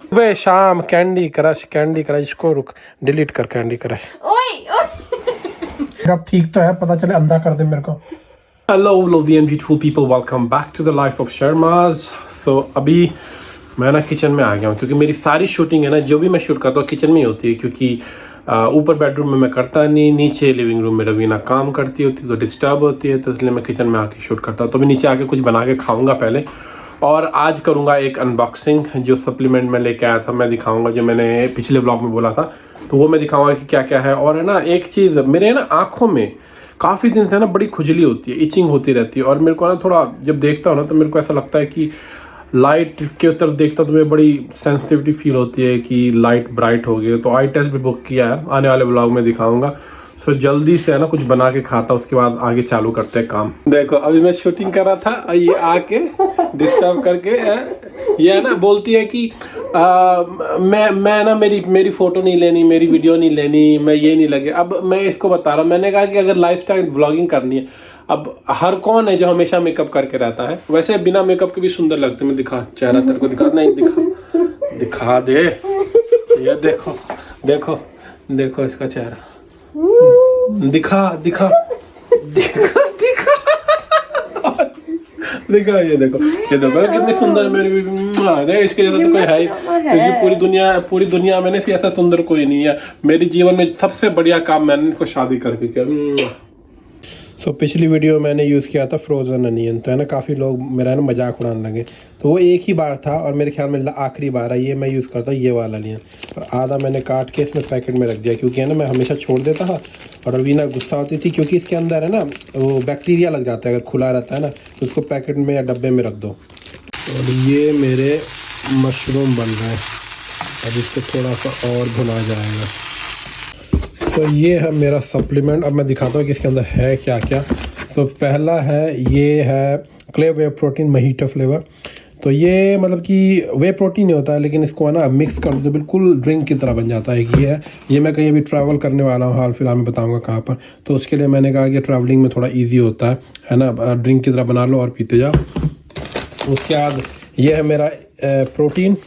सुबह शाम candy crush को रुक डिलीट कर कैंडी क्रश। अब ठीक तो है, पता चले अंधा कर दे मेरे को। Hello lovely and beautiful people, welcome back to the life of Sharmas। So अभी मैं ना किचन में आ गया हूँ क्योंकि मेरी सारी शूटिंग है ना, जो भी मैं शूट करता हूँ किचन में ही होती है, क्योंकि ऊपर बेडरूम में मैं करता नहीं, नीचे लिविंग रूम में रवीना काम करती होती तो डिस्टर्ब होती है, तो इसलिए मैं किचन में आके शूट करता हूँ। तो अभी नीचे आके कुछ बना के खाऊंगा पहले, और आज करूँगा एक अनबॉक्सिंग। जो सप्लीमेंट मैं लेके आया था मैं दिखाऊंगा, जो मैंने पिछले व्लॉग में बोला था तो वो मैं दिखाऊंगा कि क्या क्या है। और है ना एक चीज़, मेरे ना आँखों में काफ़ी दिन से ना बड़ी खुजली होती है, इचिंग होती रहती है, और मेरे को ना थोड़ा जब देखता हूँ ना तो मेरे को ऐसा लगता है कि लाइट के तरफ देखता हूँ तो मुझे बड़ी सेंसिटिविटी फील होती है कि लाइट ब्राइट हो गई। तो आई टेस्ट भी बुक किया है, आने वाले ब्लॉग में दिखाऊंगा। सो जल्दी से है ना कुछ बना के खाता, उसके बाद आगे चालू करते हैं काम। देखो अभी मैं शूटिंग कर रहा था और ये आके डिस्टर्ब करके ये है ना बोलती है कि मैं ना मेरी फ़ोटो नहीं लेनी, मेरी वीडियो नहीं लेनी, मैं ये नहीं लगे। अब मैं इसको बता रहा हूँ, मैंने कहा कि अगर लाइफस्टाइल व्लॉगिंग करनी है, अब हर कौन है जो हमेशा मेकअप करके रहता है, वैसे बिना मेकअप के भी सुंदर लगते हैं। मैं दिखा चेहरा तेरे को दिखा, नहीं दिखा दे, ये देखो देखो देखो इसका चेहरा, दिखा दिखा दिखा दिखा दिखा, ये देखो कितनी सुंदर है मेरी भी। इसके जैसा तो कोई है ही, क्योंकि पूरी दुनिया में से ऐसा सुंदर कोई नहीं है। मेरे जीवन में सबसे बढ़िया काम मैंने इसको शादी करके किया। पिछली वीडियो मैंने यूज़ किया था फ्रोज़न अनियन, तो है ना काफ़ी लोग मेरा है ना मजाक उड़ाने लगे। तो वो एक ही बार था और मेरे ख्याल में आखिरी बार है ये मैं यूज़ करता ये वाला अनियन। और आधा मैंने काट के इसमें पैकेट में रख दिया, क्योंकि है ना मैं हमेशा छोड़ देता था और रवीना गुस्सा होती थी, क्योंकि इसके अंदर है ना वो बैक्टीरिया लग जाता है अगर खुला रहता है ना, तो उसको पैकेट में या डब्बे में रख दो। और ये मेरे मशरूम बन रहे हैं, अब इसको थोड़ा सा और भुना जाएगा। तो ये है मेरा सप्लीमेंट। अब मैं दिखाता हूँ कि इसके अंदर है क्या क्या। तो पहला है, ये है क्ले वे प्रोटीन महीटो फ्लेवर। तो ये मतलब कि वे प्रोटीन नहीं होता है, लेकिन इसको है ना मिक्स कर दो तो बिल्कुल ड्रिंक की तरह बन जाता है। ये है, ये मैं कहीं अभी ट्रैवल करने वाला हूँ, हाल फिलहाल में बताऊँगा कहाँ पर, तो उसके लिए मैंने कहा कि ट्रैवलिंग में थोड़ा ईजी होता है ना, ड्रिंक की तरह बना लो और पीते जाओ। उसके बाद ये है मेरा प्रोटीन,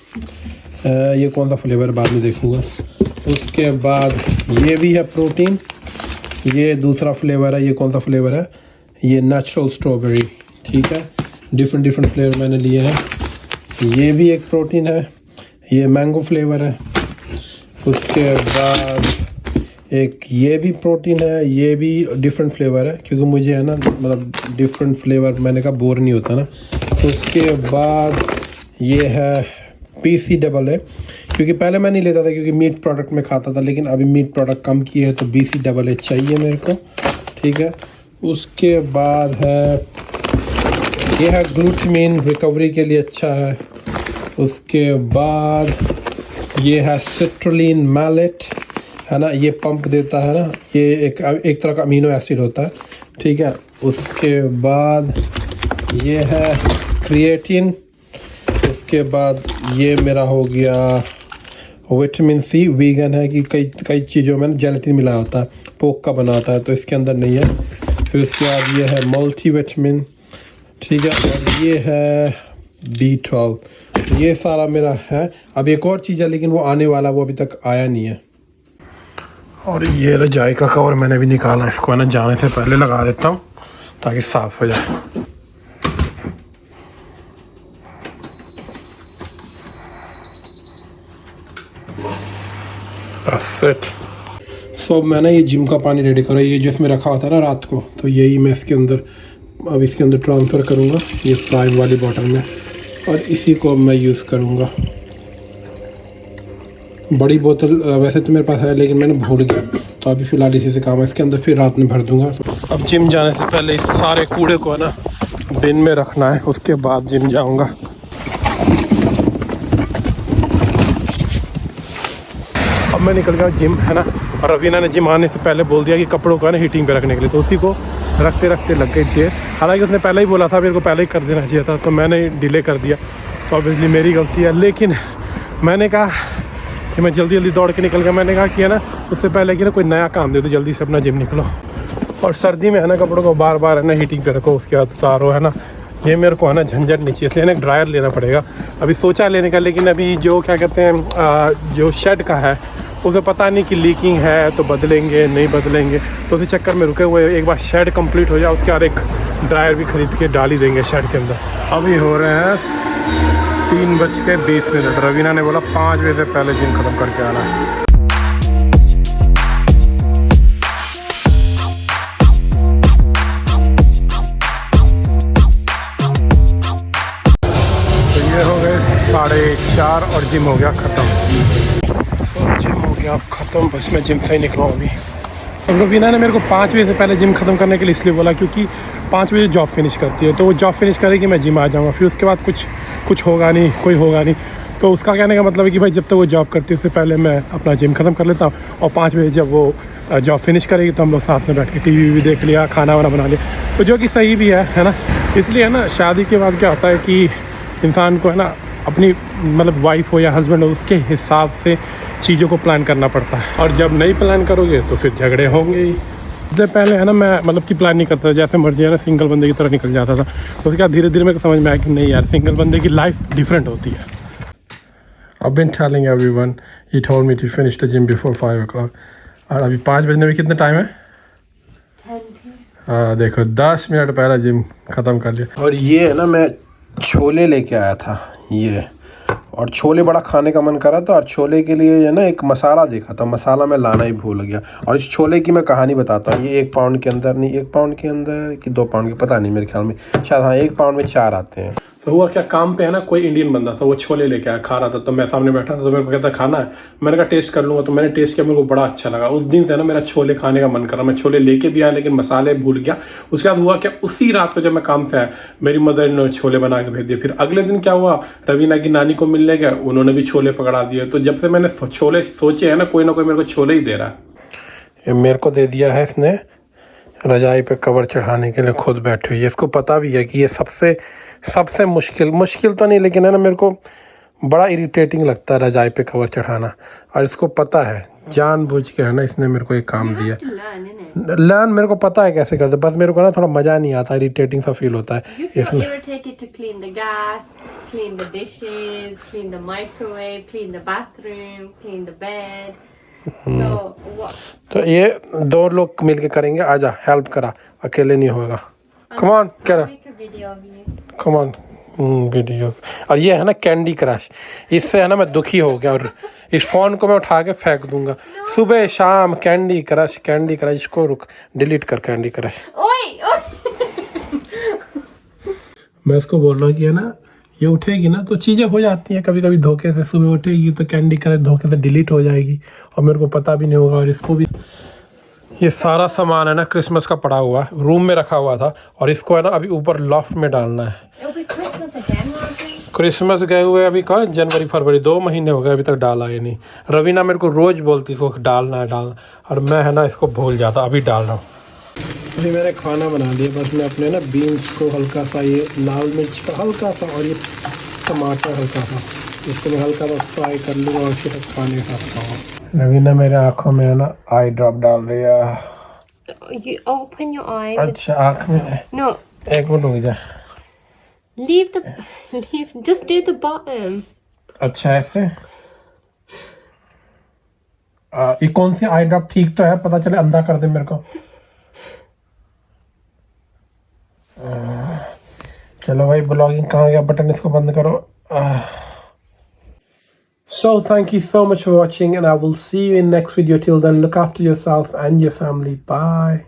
ये कौन सा फ्लेवर बाद में देखूँगा। उसके बाद ये भी है प्रोटीन, ये दूसरा फ्लेवर है, ये कौन सा फ्लेवर है, ये नेचुरल स्ट्रॉबेरी, ठीक है। डिफरेंट फ्लेवर मैंने लिए हैं। ये भी एक प्रोटीन है, ये मैंगो फ्लेवर है। उसके बाद एक ये भी प्रोटीन है, ये भी डिफरेंट फ्लेवर है, क्योंकि मुझे है ना मतलब डिफरेंट फ्लेवर मैंने कहा बोर नहीं होता ना। उसके बाद ये है BCAA, क्योंकि पहले मैं नहीं लेता था क्योंकि मीट प्रोडक्ट में खाता था, लेकिन अभी मीट प्रोडक्ट कम किए है तो BCAA चाहिए मेरे को, ठीक है। उसके बाद है ये है ग्लूटामिन, रिकवरी के लिए अच्छा है। उसके बाद ये है सिट्रुलिन मैलेट, है ना, ये पंप देता है ना, ये एक तरह का अमीनो एसिड होता है, ठीक है। उसके बाद ये है क्रिएटिन। उसके बाद ये मेरा हो गया विटामिन C, वीगन है कि कई चीज़ों में जेलेटिन मिला होता है, पोक का बना होता है, तो इसके अंदर नहीं है। फिर उसके बाद ये है मल्टी विटामिन, ठीक है। और ये है B12, ये सारा मेरा है। अब एक और चीज़ है लेकिन वो आने वाला, वो अभी तक आया नहीं है। और ये रजाई का कवर मैंने भी निकाला, इसको है ना जाने से पहले लगा देता हूँ ताकि साफ़ हो जाए। सो मैंने ये जिम का पानी रेडी करा, ये जिसमें रखा होता है ना रात को, तो यही मैं इसके अंदर अब इसके अंदर ट्रांसफ़र करूँगा, ये प्राइम वाली बॉटल में, और इसी को मैं यूज़ करूँगा। बड़ी बोतल वैसे तो मेरे पास है लेकिन मैंने भूल गया, तो अभी फ़िलहाल इसी से काम है, इसके अंदर फिर रात में भर दूँगा। अब जिम जाने से पहले इस सारे कूड़े को है ना बिन में रखना है, उसके बाद जिम जाऊँगा। अब मैं निकल गया जिम, है ना, और रवीना ने जिम आने से पहले बोल दिया कि कपड़ों को है ना हीटिंग पे रखने के लिए, तो उसी को रखते रखते लग गई देर। हालांकि उसने पहले ही बोला था, मेरे को पहले ही कर देना चाहिए था, तो मैंने डिले कर दिया, तो ऑब्वियसली मेरी गलती है। लेकिन मैंने कहा कि मैं जल्दी दौड़ के निकल गया। मैंने कहा कि है ना उससे पहले कि ना कोई नया काम दे दो, जल्दी से अपना जिम निकलो। और सर्दी में है ना कपड़ों को बार बार है ना हीटिंग पे रखो, उसके बाद उतारो, है ना, ये मेरे को है ना झंझट नहीं चाहिए, इसलिए ना एक ड्रायर लेना पड़ेगा। अभी सोचा लेने का, लेकिन अभी जो क्या कहते हैं जो शेड का है उसे पता नहीं कि लीकिंग है तो बदलेंगे नहीं बदलेंगे, तो उसी चक्कर में रुके हुए। एक बार शेड कंप्लीट हो जाए उसके बाद एक ड्रायर भी खरीद के डाल ही देंगे शेड के अंदर। अभी हो रहे हैं 3:20। रवीना ने बोला 5 बजे से पहले जिम ख़त्म करके आना है। हो गए 4:30 और जिम हो गया ख़त्म। जिम हो गया अब ख़त्म, बस मैं जिम से ही निकला हूँ अभी। रवीना ने मेरे को 5 बजे से पहले जिम ख़त्म करने के लिए इसलिए बोला क्योंकि 5 बजे जॉब फिनिश करती है, तो वो जॉब फिनिश करेगी मैं जिम आ जाऊँगा, फिर उसके बाद कुछ होगा नहीं, कोई होगा नहीं। तो उसका कहने का मतलब है कि भाई जब तक वो जॉब करती है उससे पहले मैं अपना जिम ख़त्म कर लेता हूँ, और 5 बजे जब वो जॉब फिनिश करेगी तो हम लोग साथ में बैठ के टीवी भी देख लिया, खाना वाना बना लिया, तो जो कि सही भी है ना। इसलिए है ना शादी के बाद क्या होता है कि इंसान को है ना अपनी मतलब वाइफ हो या हस्बैंड हो उसके हिसाब से चीज़ों को प्लान करना पड़ता है, और जब नहीं प्लान करोगे तो फिर झगड़े होंगे ही। इससे पहले है ना मैं मतलब कि प्लान नहीं करता था, जैसे मर्जी है ना सिंगल बंदे की तरह निकल जाता था। तो उसके बाद धीरे धीरे मेरे को समझ में आया कि नहीं यार, सिंगल बंदे की लाइफ डिफरेंट होती है। I've been telling everyone, he told me to finish the gym before 5 o'clock, और अभी 5 बजने में कितना टाइम है? हाँ देखो 10 मिनट पहले जिम ख़त्म कर लिया। और ये है ना मैं छोले लेके आया था ये, और छोले बड़ा खाने का मन करा था, और छोले के लिए है ना एक मसाला देखा था, मसाला मैं लाना ही भूल गया। और इस छोले की मैं कहानी बताता हूँ। ये 1 पाउंड के अंदर नहीं, 1 पाउंड के अंदर कि 2 पाउंड के, पता नहीं, मेरे ख्याल में शायद हाँ 1 पाउंड में 4 आते हैं। तो हुआ क्या, काम पे है ना कोई इंडियन बंदा था, वो छोले लेके आया, खा रहा था, तो मैं सामने बैठा था, तो मेरे को कहता खाना है। मैंने कहा टेस्ट कर लूँगा, तो मैंने टेस्ट किया, मेरे को बड़ा अच्छा लगा। उस दिन से ना मेरा छोले खाने का मन कर रहा। मैं छोले लेके भी आया लेकिन मसाले भूल गया। उसके बाद हुआ क्या, उसी रात को जब मैं काम से आया मेरी मदर ने छोले बना के भेज दिए। फिर अगले दिन क्या हुआ, रवीना की नानी को मिलने गया, उन्होंने भी छोले पकड़ा दिए। तो जब से मैंने छोले सोचे है ना कोई मेरे को छोले ही दे रहा है। ये मेरे को दे दिया है इसने रजाई पे कवर चढ़ाने के लिए, खुद बैठे हुई है। इसको पता भी है कि ये सबसे मुश्किल तो नहीं, लेकिन है ना मेरे को बड़ा इरिटेटिंग लगता है रजाई पे कवर चढ़ाना, और इसको पता है जानबूझ के है ना इसने मेरे को एक काम दिया। लर्न मेरे को पता है कैसे करते, बस मेरे को ना थोड़ा मज़ा नहीं आता, इरिटेटिंग सा फील होता है इसमें। तो ये 2 लोग मिलके करेंगे, आजा हेल्प करा, अकेले नहीं होगा। कम ऑन करा, कम ऑन वीडियो। और ये है ना कैंडी क्रश, इससे है ना मैं दुखी हो गया, और इस फ़ोन को मैं उठा के फेंक दूंगा। सुबह शाम कैंडी क्रश, इसको रुक डिलीट कर कैंडी क्रश। मैं इसको बोल रहा हूँ कि है ना ये उठेगी ना तो चीज़ें हो जाती हैं कभी कभी धोखे से। सुबह उठेगी तो कैंडी क्रश धोखे से डिलीट हो जाएगी और मेरे को पता भी नहीं होगा। और इसको भी ये सारा सामान है ना क्रिसमस का पड़ा हुआ रूम में रखा हुआ था, और इसको है ना अभी ऊपर लॉफ्ट में डालना है। क्रिसमस गए हुए अभी कहाँ, जनवरी फरवरी 2 महीने हो गए, अभी तक डाला ही नहीं। रवीना मेरे को रोज़ बोलती इसको डालना है, और मैं है ना इसको भूल जाता। अभी डाल रहा हूँ। अभी मैंने खाना बना लिया, बस मैं अपने ना बीन्स को हल्का सा, ये लाल मिर्च का हल्का सा और ये टमाटर हल्का सा, इसको मैं हल्का सा फ्राई कर लूँगा और उसके साथ खाने के साथ खाऊँगा। रवीना मेरे आँखों में है ना आई ड्रॉप डाल रही है। You open your eye. अच्छा आँख में No. एक मिनट रुक जा। Just do the bottom. अच्छा ऐसे ये कौन सी आई ड्रॉप ठीक तो है, पता चले अंधा कर दे मेरे को। चलो भाई ब्लॉगिंग कहाँ गया बटन, इसको बंद करो। So thank you so much for watching, and I will see you in next video. Till then, look after yourself and your family. Bye.